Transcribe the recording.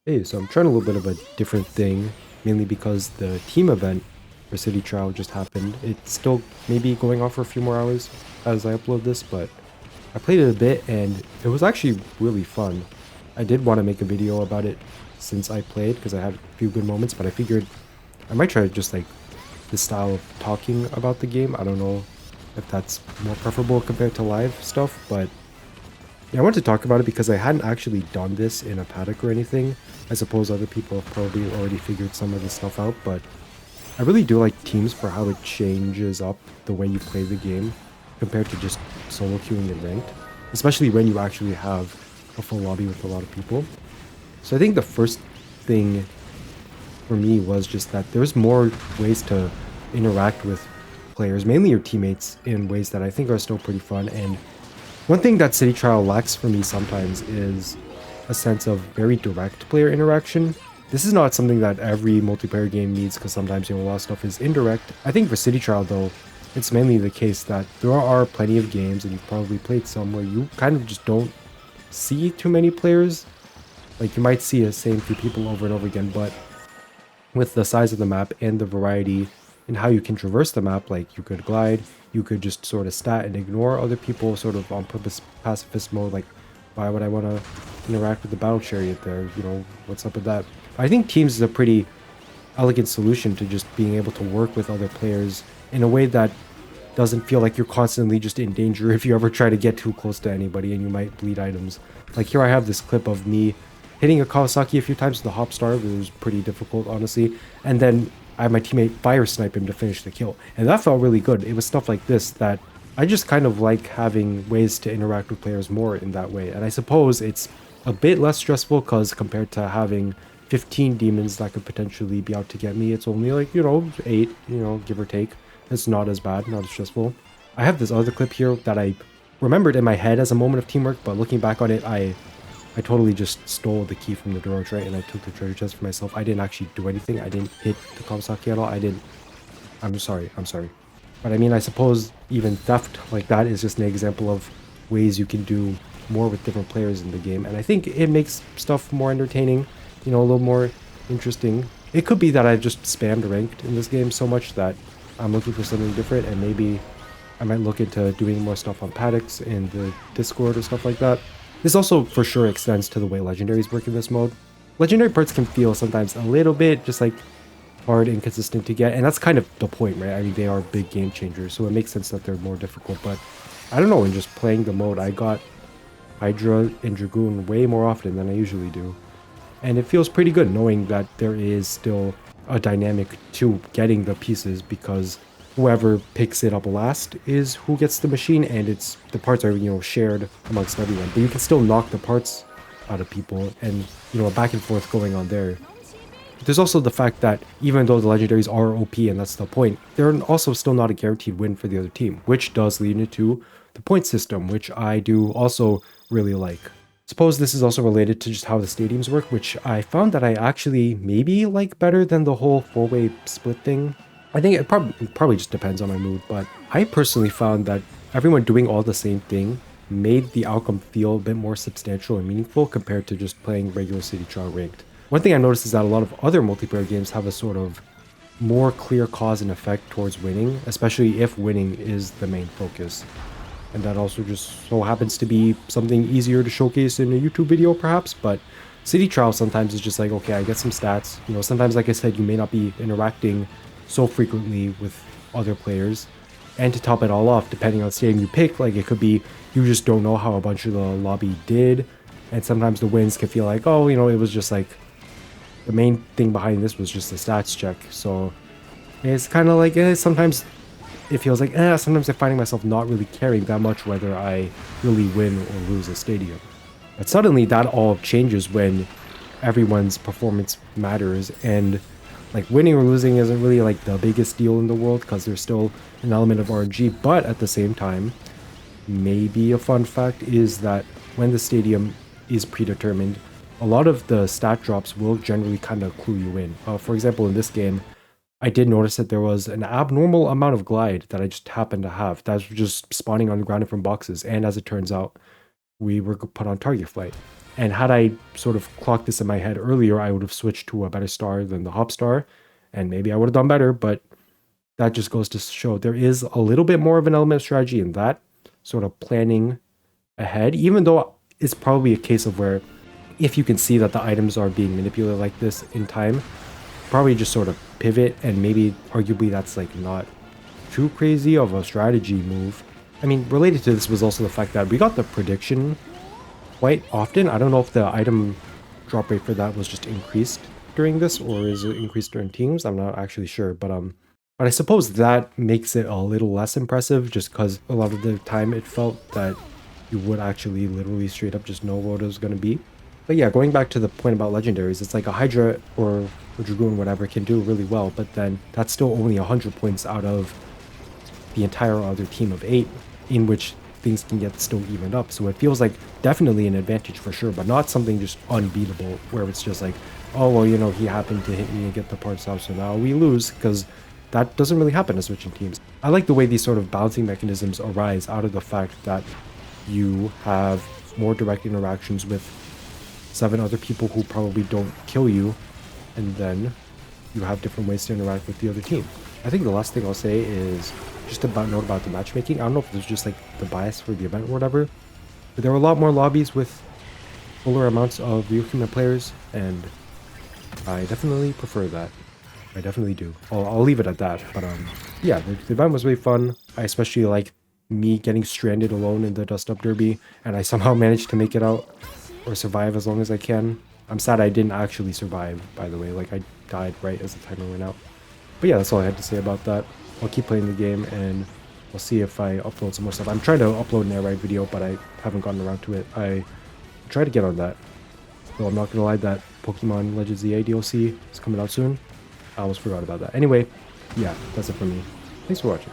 Hey, so I'm trying a little bit of a different thing, mainly because the team event for City Trial just happened. It's still maybe going on for a few more hours as I upload this, but I played it a bit and it was actually really fun. I did want to make a video about it since I played because I had a few good moments, but I figured I might try just like the style of talking about the game. I don't know if that's more preferable compared to live stuff, but yeah, I wanted to talk about it because I hadn't actually done this in a paddock or anything. I suppose other people have probably already figured some of this stuff out, but I really do like teams for how it changes up the way you play the game compared to just solo queuing and ranked, especially when you actually have a full lobby with a lot of people. So I think the first thing for me was just that there's more ways to interact with players, mainly your teammates, in ways that I think are still pretty fun. And one thing that City Trial lacks for me sometimes is a sense of very direct player interaction. This is not something that every multiplayer game needs because sometimes a lot of stuff is indirect. I think for City Trial though, it's mainly the case that there are plenty of games, and you've probably played some, where you kind of just don't see too many players. Like you might see the same few people over and over again, but with the size of the map and the variety in how you can traverse the map, like you could glide, you could just sort of stat and ignore other people sort of on purpose pacifist mode, like why would I want to interact with the battle chariot there, what's up with that. I think teams is a pretty elegant solution to just being able to work with other players in a way that doesn't feel like you're constantly just in danger if you ever try to get too close to anybody and you might bleed items. Like here I have this clip of me hitting a Kawasaki a few times with the hop star, but it was pretty difficult, honestly. And then I had my teammate fire snipe him to finish the kill. And that felt really good. It was stuff like this that I just kind of like having ways to interact with players more in that way. And I suppose it's a bit less stressful because compared to having 15 demons that could potentially be out to get me, it's only like, 8, give or take. It's not as bad, not as stressful. I have this other clip here that I remembered in my head as a moment of teamwork, but looking back on it, I totally just stole the key from the door, right? And I took the treasure chest for myself. I didn't actually do anything. I didn't hit the Kawasaki at all. I didn't. I'm sorry. I'm sorry. But I mean, I suppose even theft like that is just an example of ways you can do more with different players in the game. And I think it makes stuff more entertaining, a little more interesting. It could be that I just spammed ranked in this game so much that I'm looking for something different, and maybe I might look into doing more stuff on paddocks in the Discord or stuff like that. This also for sure extends to the way legendaries work in this mode. Legendary parts can feel sometimes a little bit just like hard and consistent to get, and that's kind of the point, right? I mean, they are big game changers, so it makes sense that they're more difficult, but I don't know, in just playing the mode, I got Hydra and Dragoon way more often than I usually do. And it feels pretty good knowing that there is still a dynamic to getting the pieces, because whoever picks it up last is who gets the machine, and it's the parts are shared amongst everyone. But you can still knock the parts out of people, and a back and forth going on there. There's also the fact that even though the legendaries are OP, and that's the point, they're also still not a guaranteed win for the other team, which does lead into the point system, which I do also really like. Suppose this is also related to just how the stadiums work, which I found that I actually maybe like better than the whole four-way split thing. I think it probably just depends on my mood, but I personally found that everyone doing all the same thing made the outcome feel a bit more substantial and meaningful compared to just playing regular City Trial ranked. One thing I noticed is that a lot of other multiplayer games have a sort of more clear cause and effect towards winning, especially if winning is the main focus. And that also just so happens to be something easier to showcase in a YouTube video perhaps, but City Trial sometimes is just like, okay, I get some stats. Sometimes, like I said, you may not be interacting so frequently with other players. And to top it all off, depending on the stadium you pick, like it could be you just don't know how a bunch of the lobby did. And sometimes the wins can feel like, oh, it was just like, the main thing behind this was just a stats check. So it's kind of like, sometimes it feels like, sometimes I'm finding myself not really caring that much whether I really win or lose a stadium. But suddenly that all changes when everyone's performance matters, and like winning or losing isn't really like the biggest deal in the world because there's still an element of RNG, but at the same time, maybe a fun fact is that when the stadium is predetermined, a lot of the stat drops will generally kind of clue you in. For example, in this game, I did notice that there was an abnormal amount of glide that I just happened to have. That was just spawning on the ground from boxes, and as it turns out, we were put on target flight. And had I sort of clocked this in my head earlier, I would have switched to a better star than the hop star, and maybe I would have done better, but that just goes to show there is a little bit more of an element of strategy in that, sort of planning ahead, even though it's probably a case of where if you can see that the items are being manipulated like this in time, probably just sort of pivot, and maybe arguably that's like not too crazy of a strategy move. I mean, related to this was also the fact that we got the prediction quite often. I don't know if the item drop rate for that was just increased during this, or is it increased during teams? I'm not actually sure, but I suppose that makes it a little less impressive, just because a lot of the time it felt that you would actually literally straight up just know what it was going to be. But yeah, going back to the point about legendaries, it's like a Hydra or a Dragoon, whatever, can do really well, but then that's still only 100 points out of the entire other team of 8, in which things can get still evened up. So it feels like definitely an advantage for sure, but not something just unbeatable where it's just like, oh, well, you know, he happened to hit me and get the parts out, so now we lose, because that doesn't really happen in switching teams. I like the way these sort of balancing mechanisms arise out of the fact that you have more direct interactions with 7 other people who probably don't kill you, and then you have different ways to interact with the other team. I think the last thing I'll say is just about note about the matchmaking. I don't know if there's just like the bias for the event or whatever, but there were a lot more lobbies with fuller amounts of real human players, and I definitely prefer that. I definitely do. I'll leave it at that. But yeah, the event was really fun. I especially like me getting stranded alone in the Dust Up Derby, and I somehow managed to make it out or survive as long as I can. I'm sad I didn't actually survive, by the way. Like, I died right as the timer went out. But yeah, that's all I had to say about that. I'll keep playing the game, and I'll see if I upload some more stuff. I'm trying to upload an air ride video, but I haven't gotten around to it. I try to get on that. Though I'm not gonna lie, that Pokemon Legends EA DLC is coming out soon. I almost forgot about that. Anyway, yeah, that's it for me. Thanks for watching.